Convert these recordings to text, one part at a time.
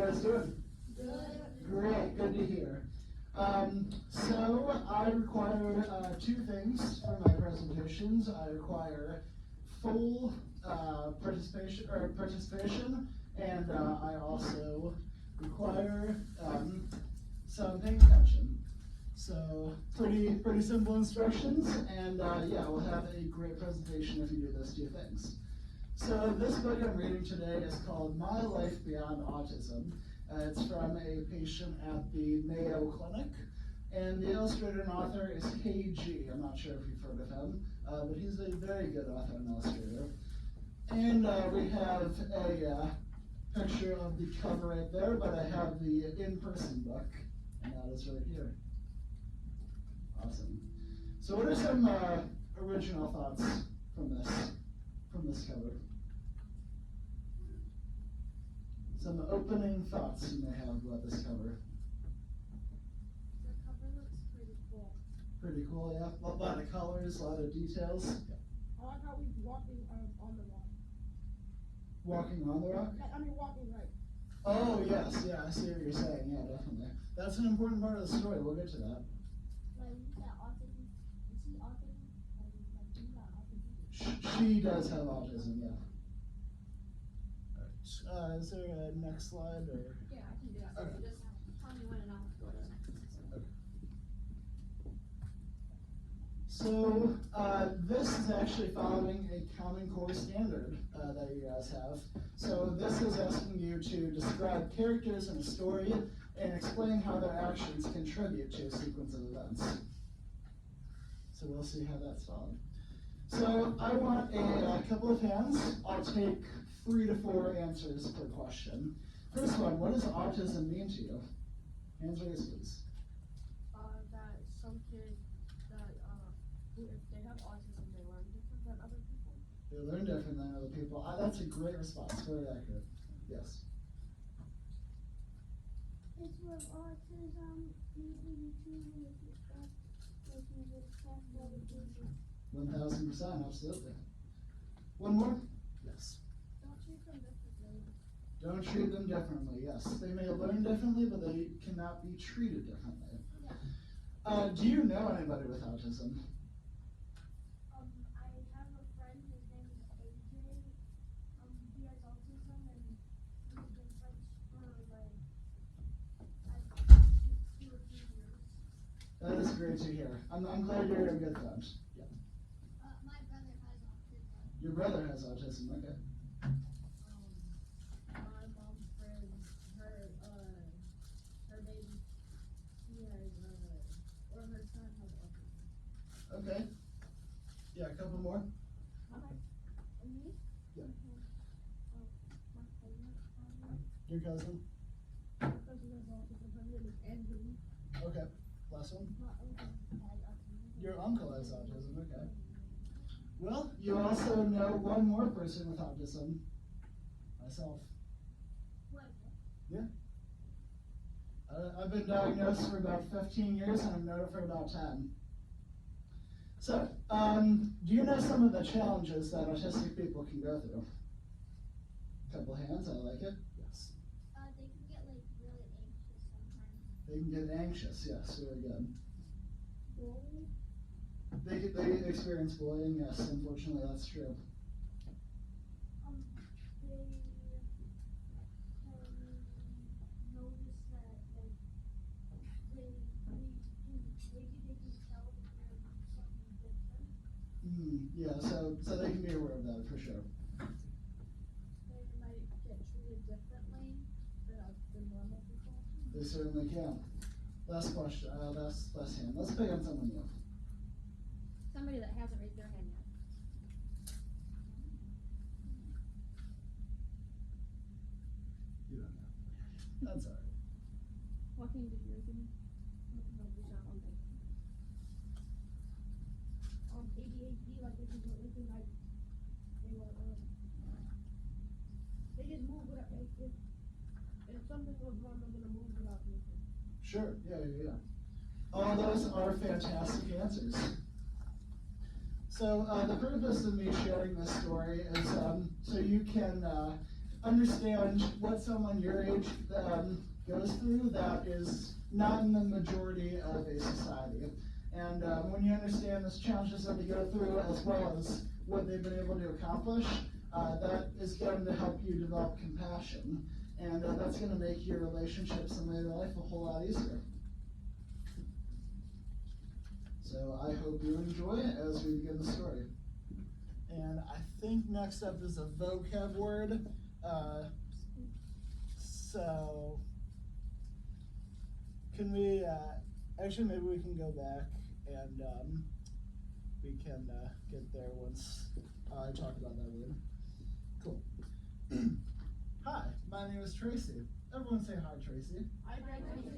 guys doing? Good. Great, good to hear. So I require two things for my presentations. I require full participation, and I also require some paying attention. So pretty simple instructions, and yeah, we'll have a great presentation if you do those two things. So this book I'm reading today is called My Life Beyond Autism. It's from a patient at the Mayo Clinic, and the illustrator and author is KG. I'm not sure if you've heard of him, but he's a very good author and illustrator. And we have a picture of the cover right there, but I have the in-person book, and that is right here. Awesome. So what are some original thoughts from this cover? Some opening thoughts you may have about this cover. The cover looks pretty cool. Pretty cool, yeah. A lot of colors, a lot of details. Yeah. I like how he's walking on the rock. Walking on the rock? I mean, walking right. Oh, yes, yeah, I see what you're saying, yeah, definitely. That's an important part of the story, we'll get to that. Like, is that autism? Is he autism? Like, he's not autism. She does have autism, yeah. Alright, is there a next slide, or? Yeah, I can do that. Okay. Just tell me when and I'll go to the next. Okay. So, this is actually following a Common Core standard that you guys have. So this is asking you to describe characters in a story and explain how their actions contribute to a sequence of events. So we'll see how that's followed. So I want a couple of hands. I'll take 3 to 4 answers per question. First one, what does autism mean to you? Hands raised, please. That some kids that who, if they have autism, they learn different than other people. They learn different than other people. That's a great response, very accurate. Yes. It's with autism, maybe you choose to discuss, like you discuss other people. 1000%, absolutely. One more? Yes. Don't treat them differently. Don't treat them differently, yes. They may learn differently, but they cannot be treated differently. Yeah. Do you know anybody with autism? I have a friend, his name is AJ. He has autism and we've been friends for like 2 or 3 years. That is great to hear. I'm glad you're a good friend. Yeah. My brother has autism. Your brother has autism, okay. My mom's friend, her baby, he has, or her son has autism. Okay. Yeah, a couple more. Okay. And me? Yeah. My cousin. Your cousin? My cousin has autism. Her name is Angela. Okay. Last one. My uncle has autism. Your uncle has autism, okay. Well, you also know one more person with autism. Myself. What? Yeah. I've been diagnosed for about 15 years and I've known it for about 10. So, do you know some of the challenges that autistic people can go through? Couple hands, I like it. Yes. They can get like really anxious sometimes. They can get anxious, yes, very good. Bullying? They experience bullying, yes, unfortunately that's true. They can notice that like maybe they can tell that they're doing something different. Yeah, so they can be aware of that for sure. They might get treated differently than normal people. They certainly can. Last question, last hand. Let's pick on someone new. Somebody that hasn't raised their hand yet. You don't know. That's all right. What can you do your thing? No, there's not one thing. ADHD, like they can do anything like they want. They just move without if something goes wrong, they're gonna move without thinking. Sure, yeah. All those are fantastic answers. So the purpose of me sharing this story is so you can understand what someone your age goes through that is not in the majority of a society. And when you understand the challenges that they go through as well as what they've been able to accomplish, that is going to help you develop compassion. And that's going to make your relationships and later life a whole lot easier. So I hope you enjoy it as we begin the story. And I think next up is a vocab word. So can we, actually maybe we can go back and we can get there once I talk about that word. Cool. Hi, my name is Tracy. Everyone say hi, Tracy. Hi, Tracy.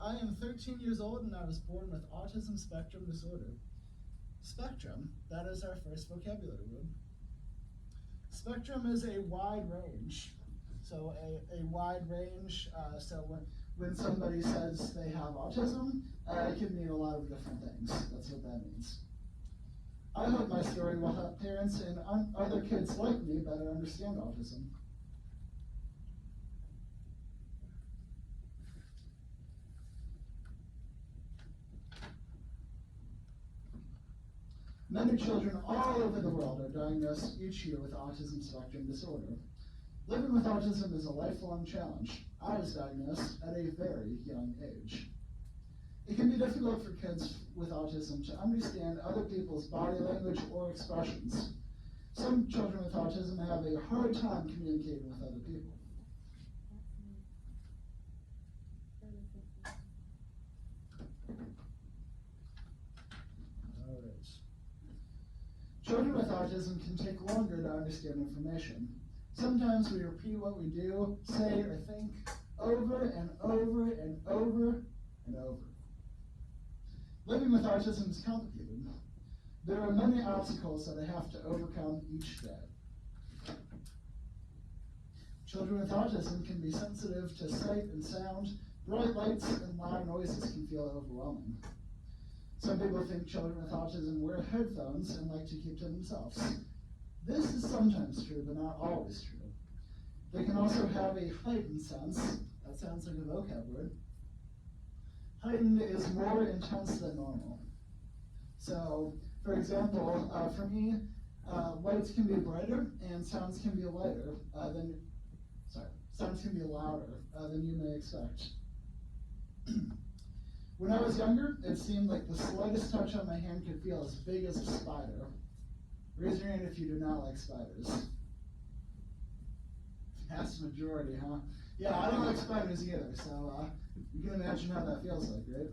I am 13 years old and I was born with autism spectrum disorder. Spectrum, that is our first vocabulary word. Spectrum is a wide range. So a wide range, so when somebody says they have autism, it can mean a lot of different things. That's what that means. I hope my story will help parents and other kids like me better understand autism. Many children all over the world are diagnosed each year with autism spectrum disorder. Living with autism is a lifelong challenge. I was diagnosed at a very young age. It can be difficult for kids with autism to understand other people's body language or expressions. Some children with autism have a hard time communicating with other people. All right. Children with autism can take longer to understand information. Sometimes we repeat what we do, say, or think over and over and over and over. Living with autism is complicated. There are many obstacles that I have to overcome each day. Children with autism can be sensitive to sight and sound. Bright lights and loud noises can feel overwhelming. Some people think children with autism wear headphones and like to keep to themselves. This is sometimes true, but not always true. They can also have a heightened sense. That sounds like a vocab word. Heightened is more intense than normal. So, for example, for me, lights can be brighter and sounds can be louder than you may expect. When I was younger, it seemed like the slightest touch on my hand could feel as big as a spider. Raise your hand if you do not like spiders. Vast majority, huh? Yeah, I don't like spiders either, so you can imagine how that feels like, right?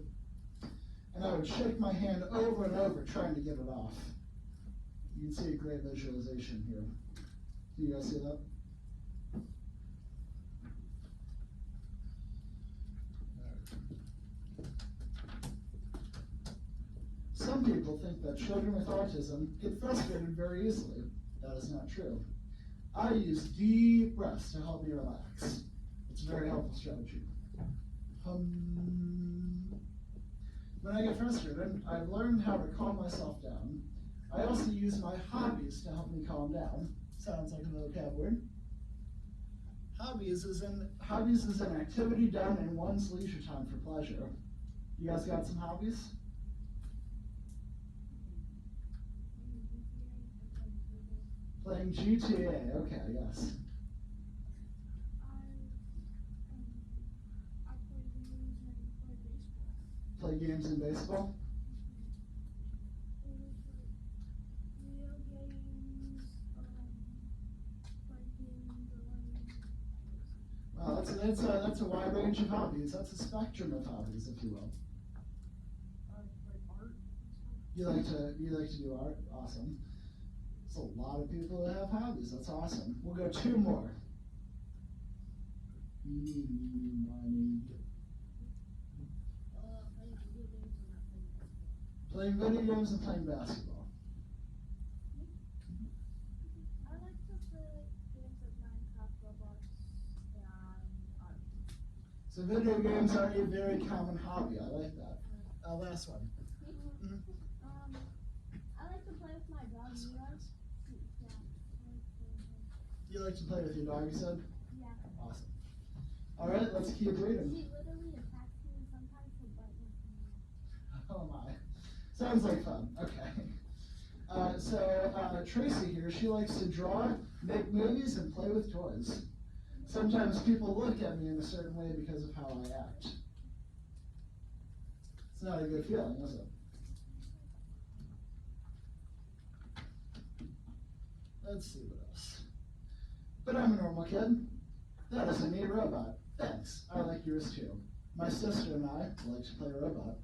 And I would shake my hand over and over trying to get it off. You can see a great visualization here. Do you guys see that? Some people think that children with autism get frustrated very easily. That is not true. I use deep breaths to help me relax. It's a very helpful strategy. When I get frustrated, I've learned how to calm myself down. I also use my hobbies to help me calm down. Sounds like a vocab word. Hobbies is an activity done in one's leisure time for pleasure. You guys got some hobbies? Playing GTA, okay, yes. I play games and play baseball. Play games in baseball? Video games, biking, Well, that's a wide range of hobbies. That's a spectrum of hobbies, if you will. like art. You like to do art? Awesome. There's a lot of people that have hobbies. That's awesome. We'll go two more. Money. Playing video games and playing basketball. I like to play games like Minecraft, Roblox, and art. So video games are a very common hobby. I like that. Last one. I like to play with my dog, Mira. You like to play with your dog, you said? Yeah. Awesome. All right, let's keep reading. He literally attacks me and sometimes he'll bite my finger. Oh my. Sounds like fun. Okay. Tracy here, she likes to draw, make movies, and play with toys. Sometimes people look at me in a certain way because of how I act. It's not a good feeling, is it? Let's see what else. But I'm a normal kid. That is a neat robot. Thanks. I like yours too. My sister and I like to play robot.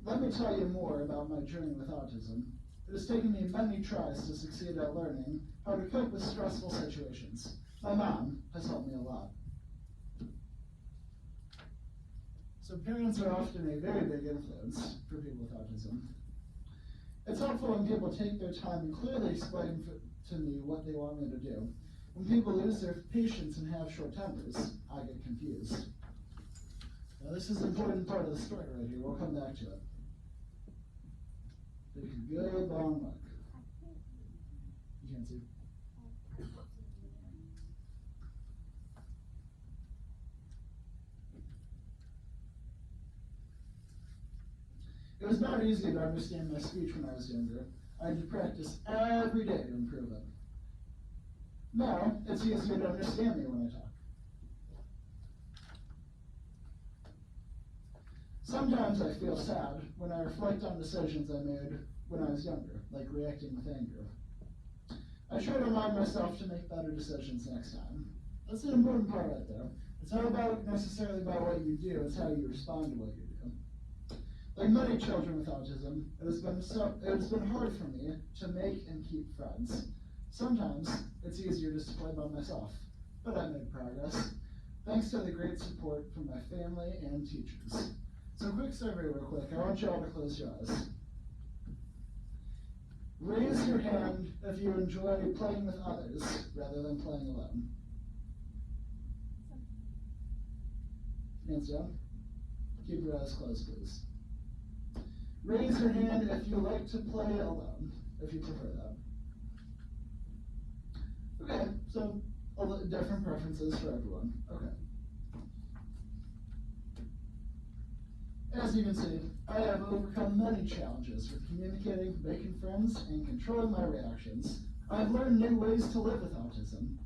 Let me tell you more about my journey with autism. It has taken me many tries to succeed at learning how to cope with stressful situations. My mom has helped me a lot. So parents are often a very big influence for people with autism. It's helpful when people take their time and clearly explain to me what they want me to do. When people lose their patience and have short tempers, I get confused. Now this is an important part of the story right here. We'll come back to it. Take a good long look. You can't see. It was not easy to understand my speech when I was younger. I had to practice every day to improve it. Now, it's easier to understand me when I talk. Sometimes I feel sad when I reflect on decisions I made when I was younger, like reacting with anger. I try to remind myself to make better decisions next time. That's an important part right there. It's not necessarily about what you do, it's how you respond to what you do. Like many children with autism, it has been hard for me to make and keep friends. Sometimes it's easier just to play by myself, but I made progress, thanks to the great support from my family and teachers. So quick survey real quick, I want you all to close your eyes. Raise your hand if you enjoy playing with others rather than playing alone. Hands down. Keep your eyes closed, please. Raise your hand if you like to play alone, if you prefer that. Okay, so different preferences for everyone. Okay. As you can see, I have overcome many challenges with communicating, making friends, and controlling my reactions. I've learned new ways to live with autism.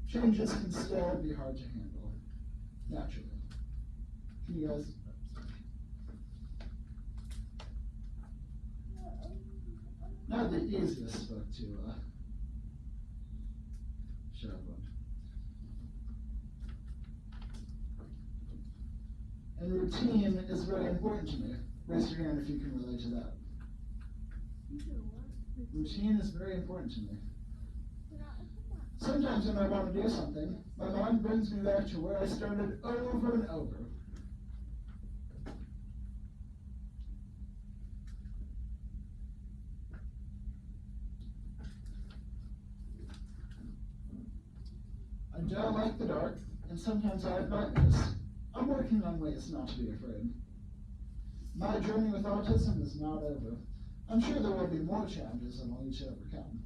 Changes can still be hard to handle, naturally. Can you guys? Not the easiest book to show everyone. And routine is very important to me. Raise your hand if you can relate to that. Routine is very important to me. Sometimes when I want to do something, my mind brings me back to where I started over and over. I don't like the dark, and sometimes I have nightmares. I'm working on ways not to be afraid. My journey with autism is not over. I'm sure there will be more challenges that I'll need to overcome.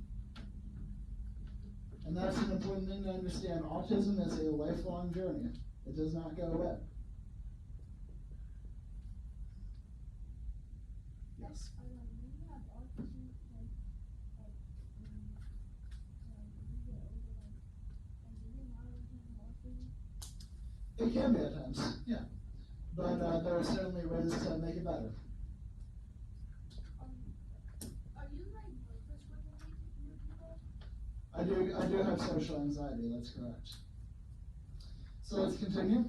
And that's an important thing to understand. Autism is a lifelong journey. It does not go away. Yes? It can be at times, yeah. But there are certainly ways to make it better. Are you like nervous when you meet new people? I do have social anxiety, that's correct. So let's continue.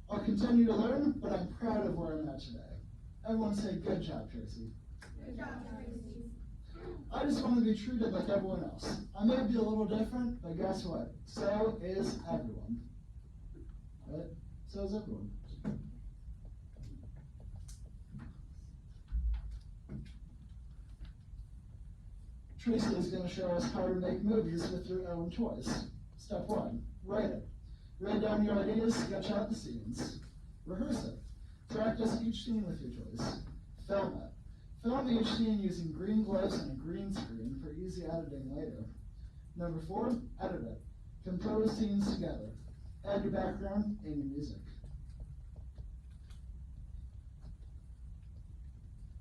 I'll continue to learn, but I'm proud of where I'm at today. Everyone say, good job, Tracy. Good job, Tracy. I just want to be treated like everyone else. I may be a little different, but guess what? So is everyone. Right? So is everyone. Tracy is going to show us how to make movies with your own toys. Step 1, write it. Write down your ideas, sketch out the scenes. Rehearse it. Practice each scene with your toys. Film it. Film each scene using green gloves and a green screen for easy editing later. Number 4, edit it. Compose scenes together. Add your background and your music.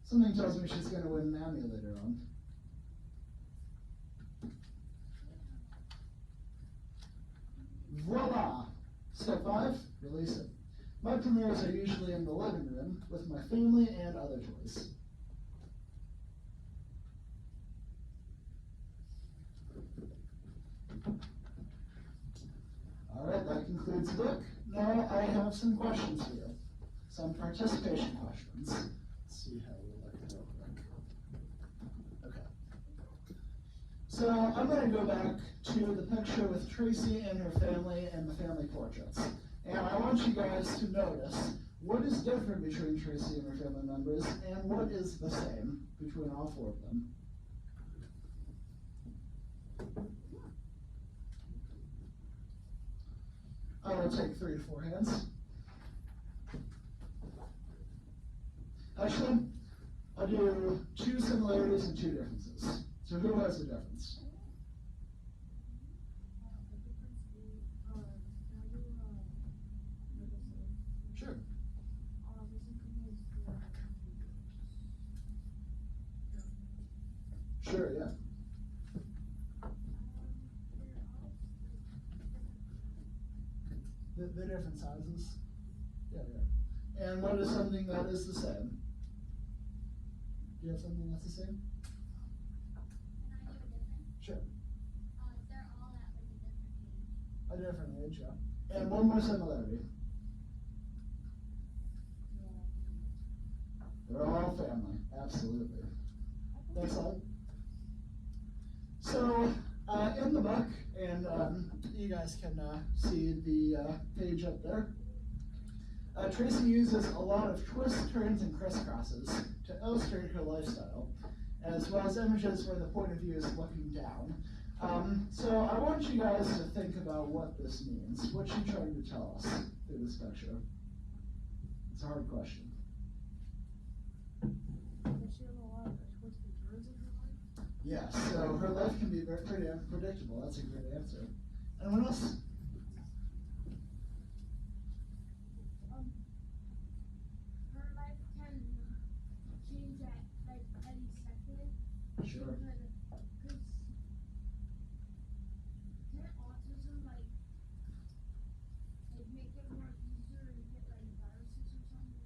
Something tells me she's going to win an Emmy later on. Voila! Step 5, release it. My premieres are usually in the living room with my family and other toys. Alright, that concludes the book. Now I have some questions for you. Some participation questions. Let's see how we look real quick. Okay. So I'm going to go back to the picture with Tracy and her family and the family portraits. And I want you guys to notice what is different between Tracy and her family members and what is the same between all 4 of them. I will take 3 to 4 hands. Actually, I'll do 2 similarities and 2 differences. So who has a difference? Sure. Sure, yeah. They're different sizes. Yeah, yeah. And what is something that is the same? Do you have something that's the same? Can I do a difference? Sure. They're all at like a different age. A different age, yeah. And one more similarity. They're all family, absolutely. Next slide. So, in the book, and you guys can see the page up there, Tracy uses a lot of twists, turns, and crisscrosses to illustrate her lifestyle, as well as images where the point of view is looking down. So I want you guys to think about what this means. What's she trying to tell us through this picture? It's a hard question. Yes, so her life can be pretty unpredictable. That's a great answer. Anyone else? Her life can change at like any second. Sure. Because can autism like make it more easier to get like viruses or something?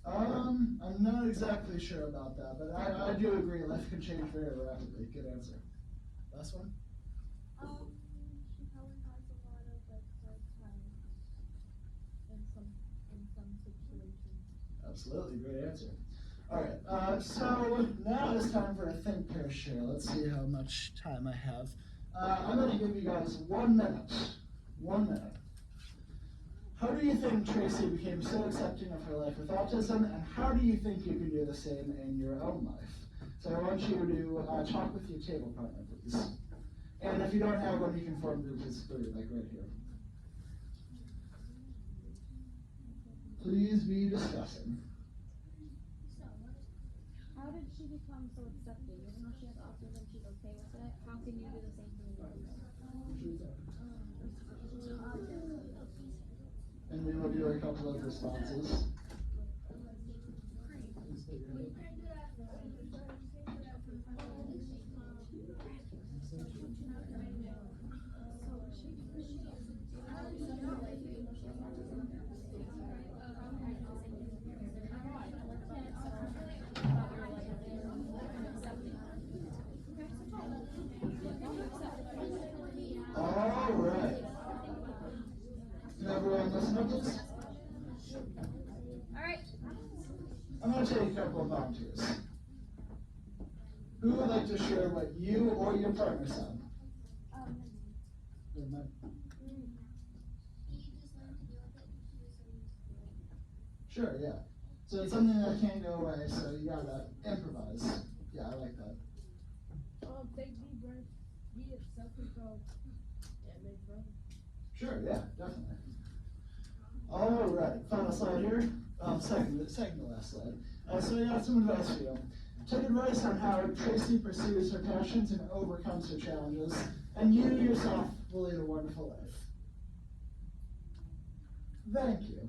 I don't know. I think that. I'm not exactly sure about that, but I do agree life can change very rapidly. Good answer. Last one? She probably has a lot of like hard times in some situations. Absolutely, great answer. All right, so now it's time for a think, pair, share. Let's see how much time I have. I'm going to give you guys 1 minute. 1 minute. How do you think Tracy became so accepting of her life with autism, and how do you think you can do the same in your own life? So I want you to talk with your table partner, please. And if you don't have one, you can form groups of 3, like right here. Please be discussing. How did she become so accepting? Even though she has autism, she's okay with it. How can you do the same thing with And we will do a couple of responses. All right. Can everyone listen up, please? All right. I'm going to take a couple of volunteers. Who would like to share what you or your partner said? He just learned to deal with it and she was so used to it. Sure, yeah. So it's something that can't go away, so you gotta improvise. Yeah, I like that. Take deep breaths, be self-control, and make progress. Sure, yeah, definitely. All right, final slide here. Second to last slide. So I got some advice for you. Take advice on how Tracy pursues her passions and overcomes her challenges, and you yourself will lead a wonderful life. Thank you.